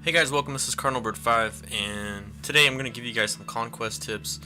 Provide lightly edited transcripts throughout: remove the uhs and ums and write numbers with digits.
Hey guys, welcome. This is CardinalBird5, and today I'm going to give you guys some Conquest tips.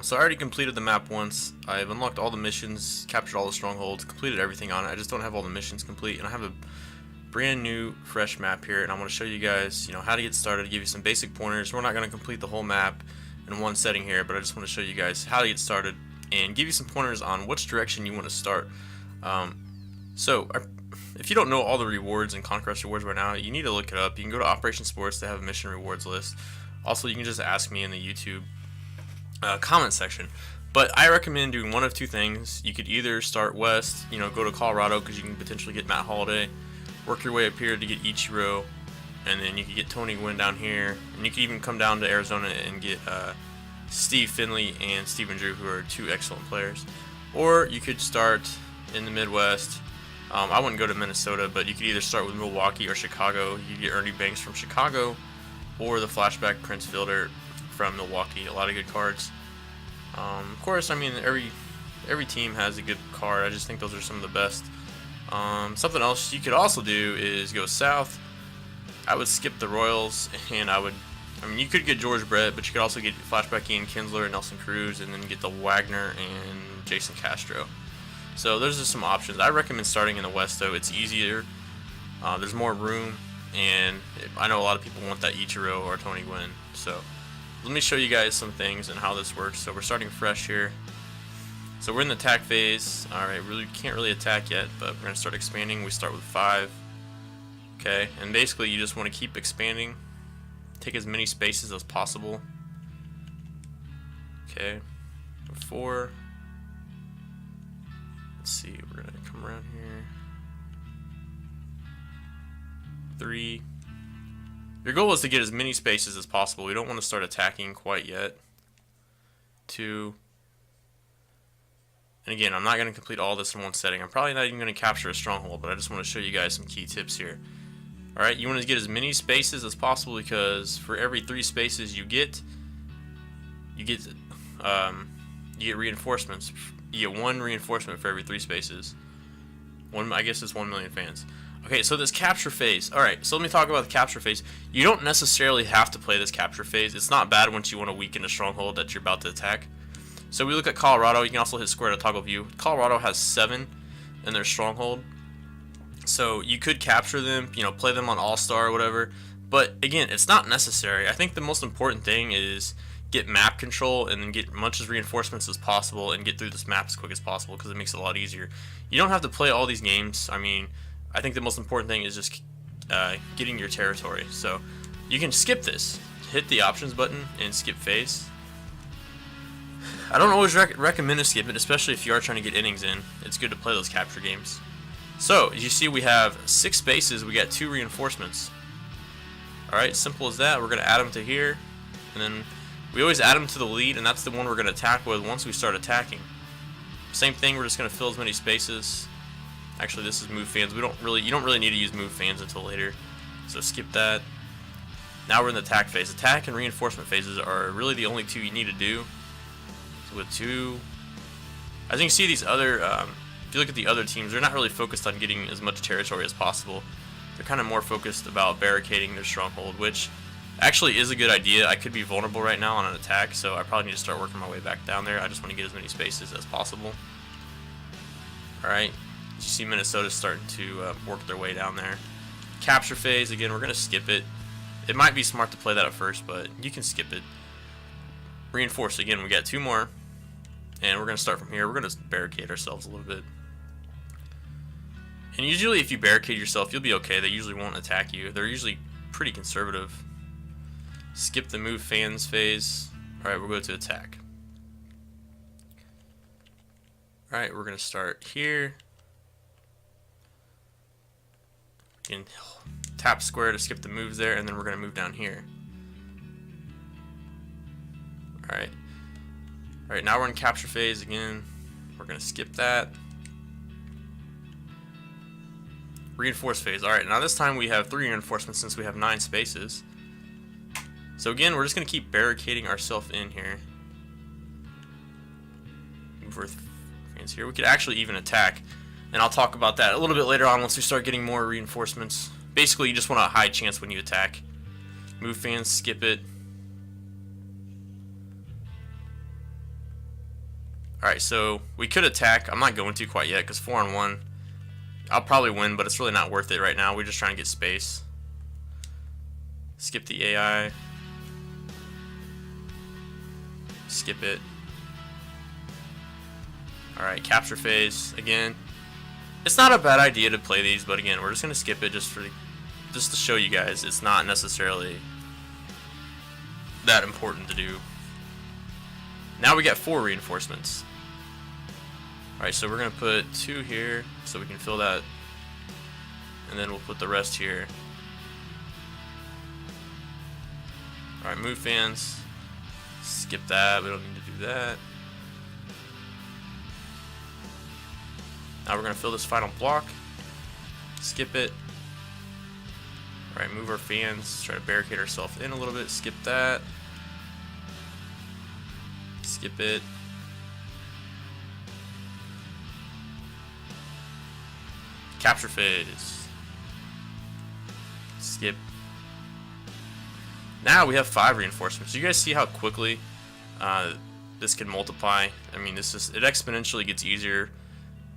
So I already completed the map once. I've unlocked all the missions, captured all the strongholds, completed everything on it. I just don't have all the missions complete, and I have a brand new, fresh map here, and I want to show you guys, how to get started, give you some basic pointers. We're not going to complete the whole map in one setting here, but I just want to show you guys how to get started and give you some pointers on which direction you want to start. If you don't know all the rewards and Conquest rewards right now, you need to look it up. You can go to Operation Sports to have a mission rewards list. Also, you can just ask me in the YouTube comment section. But I recommend doing one of two things. You could either start west, go to Colorado because you can potentially get Matt Holliday, work your way up here to get Ichiro, and then you could get Tony Gwynn down here, and you could even come down to Arizona and get Steve Finley and Steven Drew, who are two excellent players. Or you could start in the Midwest. I wouldn't go to Minnesota, but you could either start with Milwaukee or Chicago. You could get Ernie Banks from Chicago, or the flashback Prince Fielder from Milwaukee. A lot of good cards. Of course, I mean every team has a good card. I just think those are some of the best. Something else you could also do is go south. I would skip the Royals, and you could get George Brett, but you could also get flashback Ian Kinsler and Nelson Cruz, and then get the Wagner and Jason Castro. So those are some options. I recommend starting in the west, though. It's easier. There's more room, and I know a lot of people want that Ichiro or Tony Gwynn. So let me show you guys some things and how this works. So we're starting fresh here. So we're in the attack phase. Alright, we can't really attack yet, but we're going to start expanding. We start with 5. Okay, and basically you just want to keep expanding. Take as many spaces as possible. Okay, 4. Let's see, we're going to come around here. 3. Your goal is to get as many spaces as possible. We don't want to start attacking quite yet. 2. And again, I'm not going to complete all this in one setting. I'm probably not even going to capture a stronghold, but I just want to show you guys some key tips here. Alright, you want to get as many spaces as possible, because for every 3 spaces you get reinforcements. You get 1 reinforcement for every 3 spaces. I guess it's 1 million fans. Okay, so this capture phase. Alright, so let me talk about the capture phase. You don't necessarily have to play this capture phase. It's not bad once you want to weaken a stronghold that you're about to attack. So we look at Colorado. You can also hit square to toggle view. Colorado has 7 in their stronghold. So you could capture them, play them on All-Star or whatever. But again, it's not necessary. I think the most important thing is get map control and then get as much reinforcements as possible and get through this map as quick as possible, because it makes it a lot easier. You don't have to play all these games. I think the most important thing is just getting your territory. So you can skip this. Hit the options button and skip phase. I don't always recommend to skip it, especially if you are trying to get innings in. It's good to play those capture games. So as you see, we have 6 spaces. We got 2 reinforcements. Alright, simple as that. We're going to add them to here, and then we always add them to the lead, and that's the one we're going to attack with once we start attacking. Same thing, we're just going to fill as many spaces. Actually, this is move fans. You don't really need to use move fans until later, so skip that. Now we're in the attack phase. Attack and reinforcement phases are really the only 2 you need to do. So with 2, as you can see, these other, if you look at the other teams, they're not really focused on getting as much territory as possible. They're kind of more focused about barricading their stronghold, which actually is a good idea. I could be vulnerable right now on an attack, so I probably need to start working my way back down there. I just want to get as many spaces as possible. Alright, you see Minnesota's starting to work their way down there. Capture phase, again, we're going to skip it. It might be smart to play that at first, but you can skip it. Reinforce, again, we got 2 more, and we're going to start from here. We're going to barricade ourselves a little bit. And usually if you barricade yourself, you'll be okay. They usually won't attack you. They're usually pretty conservative. Skip the move fans phase. Alright, we'll go to attack. Alright, we're going to start here. You can tap square to skip the moves there, and then we're going to move down here. Alright. Alright, now we're in capture phase again. We're going to skip that. Reinforce phase. Alright, now this time we have 3 reinforcements since we have 9 spaces. So again, we're just going to keep barricading ourselves in here. Move our fans here. We could actually even attack, and I'll talk about that a little bit later on once we start getting more reinforcements. Basically, you just want a high chance when you attack. Move fans, skip it. Alright, so we could attack. I'm not going to quite yet because 4-on-1. I'll probably win, but it's really not worth it right now. We're just trying to get space. Skip the AI. Skip it. Alright, capture phase. Again, it's not a bad idea to play these, but again, we're just going to skip it just to show you guys it's not necessarily that important to do. Now we got 4 reinforcements. Alright, so we're going to put 2 here so we can fill that, and then we'll put the rest here. Alright, move fans. Skip that, we don't need to do that. Now we're going to fill this final block. Skip it. Alright, move our fans. Try to barricade ourselves in a little bit. Skip that. Skip it. Capture phase. Skip. Now we have 5 reinforcements. You guys see how quickly this can multiply? I mean, it exponentially gets easier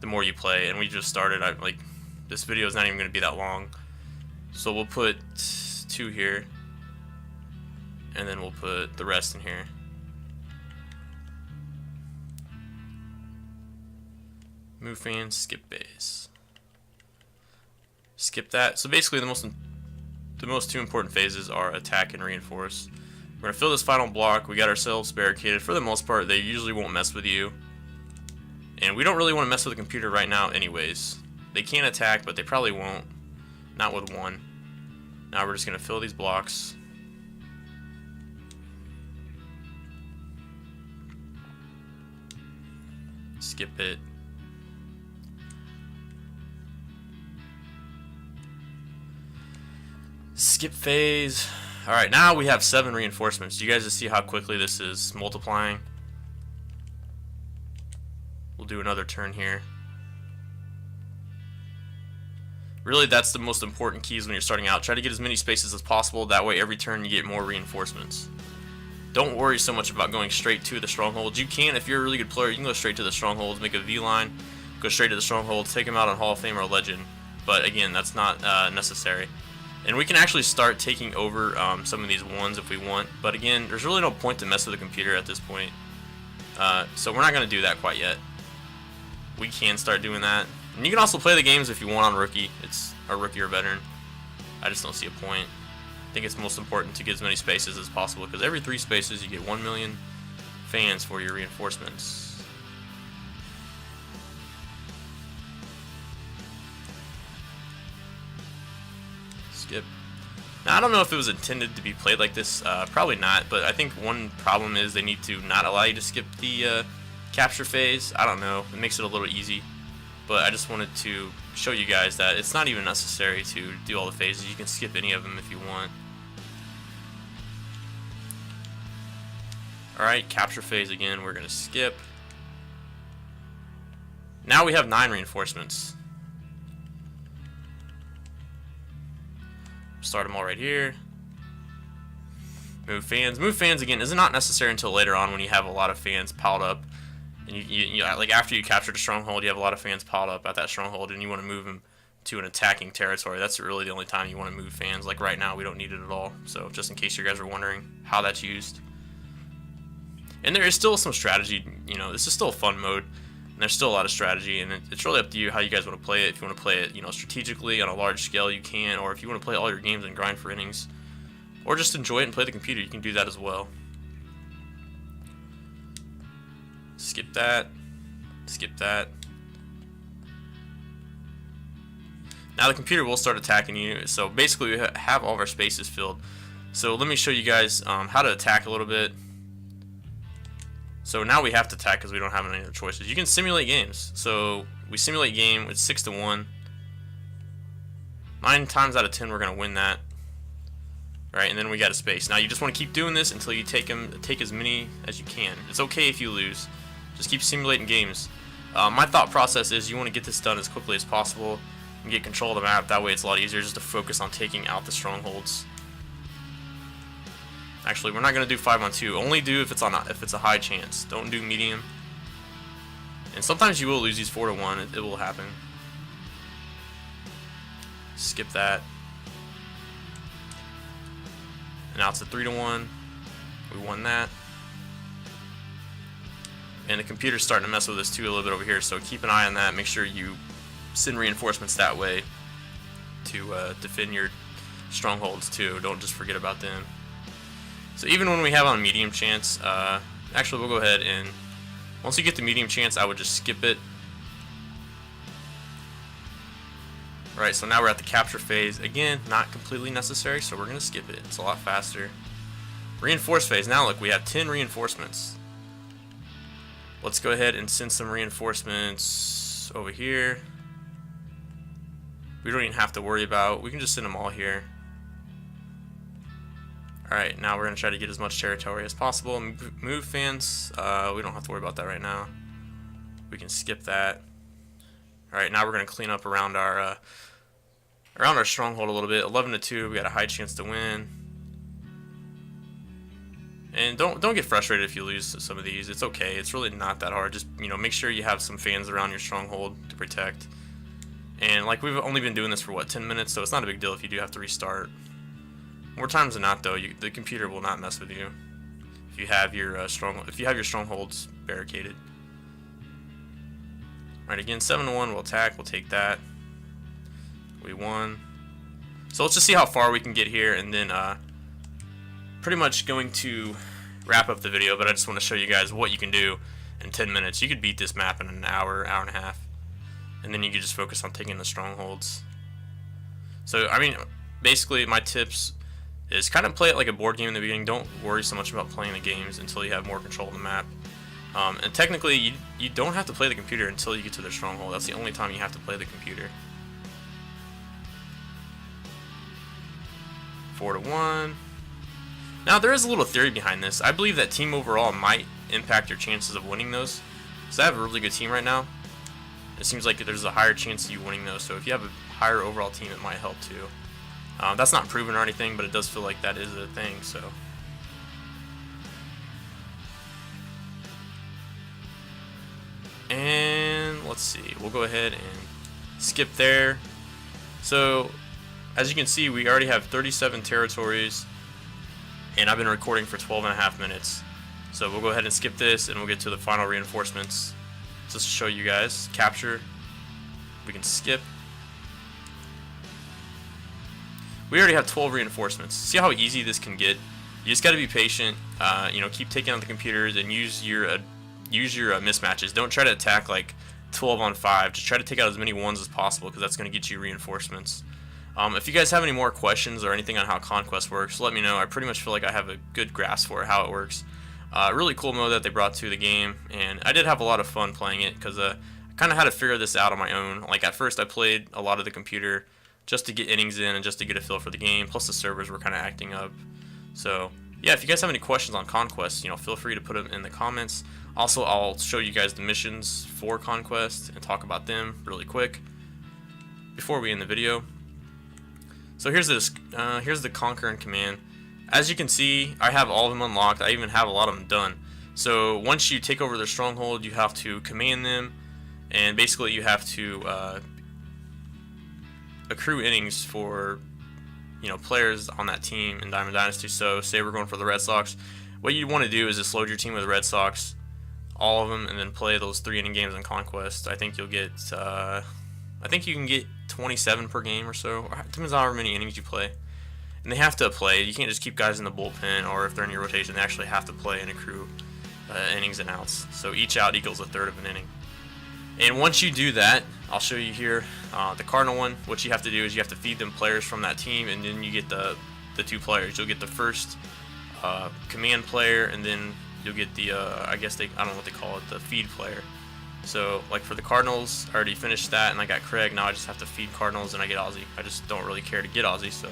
the more you play, and we just started. This video is not even going to be that long, so we'll put 2 here, and then we'll put the rest in here. Move fans, skip base. Skip that. So basically, the most 2 important phases are attack and reinforce. We're gonna fill this final block. We got ourselves barricaded. For the most part, they usually won't mess with you. And we don't really want to mess with the computer right now anyways. They can attack, but they probably won't. Not with 1. Now we're just going to fill these blocks. Skip it. Skip phase. Alright, now we have 7 reinforcements. You guys just see how quickly this is multiplying. We'll do another turn here. Really, that's the most important keys when you're starting out. Try to get as many spaces as possible. That way, every turn you get more reinforcements. Don't worry so much about going straight to the strongholds. You can, if you're a really good player, you can go straight to the strongholds, make a V-line, go straight to the strongholds, take them out on Hall of Fame or Legend. But again, that's not necessary. And we can actually start taking over some of these ones if we want. But again, there's really no point to mess with the computer at this point. So we're not going to do that quite yet. We can start doing that. And you can also play the games if you want on rookie. It's a rookie or veteran. I just don't see a point. I think it's most important to get as many spaces as possible, because every 3 spaces you get 1 million fans for your reinforcements. Skip. Now, I don't know if it was intended to be played like this. Probably not, but I think one problem is they need to not allow you to skip the capture phase. I don't know. It makes it a little easy. But I just wanted to show you guys that it's not even necessary to do all the phases. You can skip any of them if you want. Alright, capture phase again. We're going to skip. Now we have 9 reinforcements. Start them all right here. Move fans. Move fans again is not necessary until later on when you have a lot of fans piled up. And you like after you captured a stronghold, you have a lot of fans piled up at that stronghold, and you want to move them to an attacking territory. That's really the only time you want to move fans. Like right now, we don't need it at all. So just in case you guys are wondering how that's used. And there is still some strategy. You know, this is still a fun mode, and there's still a lot of strategy. And it's really up to you how you guys want to play it. If you want to play it, you know, strategically on a large scale, you can. Or if you want to play all your games and grind for innings, or just enjoy it and play the computer, you can do that as well. Skip that. Skip that. Now the computer will start attacking you. So basically we have all of our spaces filled. So let me show you guys how to attack a little bit. So now we have to attack because we don't have any other choices. You can simulate games. So we simulate game with 6-1. 9 times out of 10 we're going to win that. Right, and then we got a space. Now you just want to keep doing this until you take as many as you can. It's okay if you lose. Just keep simulating games. My thought process is you want to get this done as quickly as possible and get control of the map. That way it's a lot easier just to focus on taking out the strongholds. Actually, we're not gonna do 5-on-2. Only do if it's a high chance. Don't do medium. And sometimes you will lose these 4-to-1. It will happen. Skip that. And now it's a 3-to-1. We won that. And the computer's starting to mess with us too a little bit over here, so keep an eye on that. Make sure you send reinforcements that way to defend your strongholds too. Don't just forget about them. So even when we have on medium chance, actually we'll go ahead and once you get the medium chance, I would just skip it. Alright, so now we're at the capture phase. Again, not completely necessary, so we're going to skip it. It's a lot faster. Reinforce phase. Now look, we have 10 reinforcements. Let's go ahead and send some reinforcements over here. We don't even have to worry about. We can just send them all here. Alright, now we're going to try to get as much territory as possible. Move fans. We don't have to worry about that right now. We can skip that. Alright, now we're going to clean up around our stronghold a little bit. 11-2. We got a high chance to win. And don't get frustrated if you lose some of these. It's okay. It's really not that hard. Just, you know, make sure you have some fans around your stronghold to protect. And like we've only been doing this for what, 10 minutes, so it's not a big deal if you do have to restart. More times than not, though, the computer will not mess with you if you have your strongholds barricaded. All right, again, 7-to-1. We'll attack. We'll take that. We won. So let's just see how far we can get here, and then pretty much going to wrap up the video. But I just want to show you guys what you can do in 10 minutes. You could beat this map in an hour, hour and a half, and then you could just focus on taking the strongholds. So I mean, basically, my tips is kind of play it like a board game in the beginning. Don't worry so much about playing the games until you have more control of the map. And technically, you don't have to play the computer until you get to the stronghold. That's the only time you have to play the computer. 4-to-1. Now, there is a little theory behind this. I believe that team overall might impact your chances of winning those. Because I have a really good team right now. It seems like there's a higher chance of you winning those. So if you have a higher overall team, it might help too. That's not proven or anything, but it does feel like that is a thing. So. And let's see. We'll go ahead and skip there. So, as you can see, we already have 37 territories. And I've been recording for 12.5 minutes. So we'll go ahead and skip this, and we'll get to the final reinforcements. Just to show you guys. Capture. We can skip. We already have 12 reinforcements. See how easy this can get? You just got to be patient. You know, keep taking out the computers and use your mismatches. Don't try to attack like 12-on-5. Just try to take out as many ones as possible, because that's going to get you reinforcements. If you guys have any more questions or anything on how Conquest works, let me know. I pretty much feel like I have a good grasp for how it works. Really cool mode that they brought to the game, and I did have a lot of fun playing it, because I kind of had to figure this out on my own. Like at first I played a lot of the computer just to get innings in and just to get a feel for the game, plus the servers were kind of acting up. So yeah, if you guys have any questions on Conquest, you know, feel free to put them in the comments. Also, I'll show you guys the missions for Conquest and talk about them really quick before we end the video. So here's the Conquer and Command. As you can see, I have all of them unlocked. I even have a lot of them done. So once you take over their stronghold, you have to command them, and basically you have to accrue innings for, you know, players on that team in Diamond Dynasty. So say we're going for the Red Sox. What you want to do is just load your team with the Red Sox, all of them, and then play those 3-inning games in Conquest. I think you'll get I think you can get 27 per game or so. It depends on how many innings you play. And they have to play. You can't just keep guys in the bullpen, or if they're in your rotation, they actually have to play and accrue innings and outs. So each out equals a third of an inning. And once you do that, I'll show you here the Cardinal one. What you have to do is you have to feed them players from that team, and then you get the 2 players. You'll get the first command player, and then you'll get the I don't know what they call it, the feed player. So like for the Cardinals, I already finished that, and I got Craig. Now I just have to feed Cardinals, and I get Ozzy. I just don't really care to get Ozzy. So,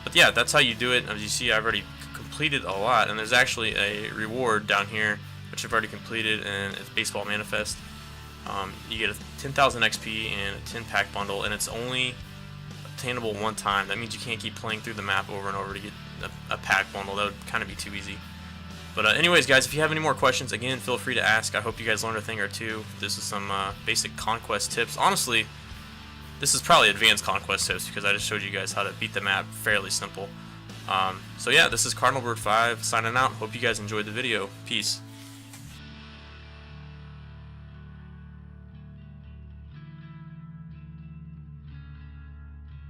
but yeah, that's how you do it. As you see, I've already completed a lot, and there's actually a reward down here which I've already completed, and it's Baseball Manifest. You get a 10,000 XP and a 10-pack bundle, and it's only obtainable one time. That means you can't keep playing through the map over and over to get a pack bundle. That would kind of be too easy. But anyways, guys, if you have any more questions, again, feel free to ask. I hope you guys learned a thing or two. This is some basic Conquest tips. Honestly, this is probably advanced Conquest tips because I just showed you guys how to beat the map fairly simple. So yeah, this is Cardinal Bird 5 signing out. Hope you guys enjoyed the video. Peace.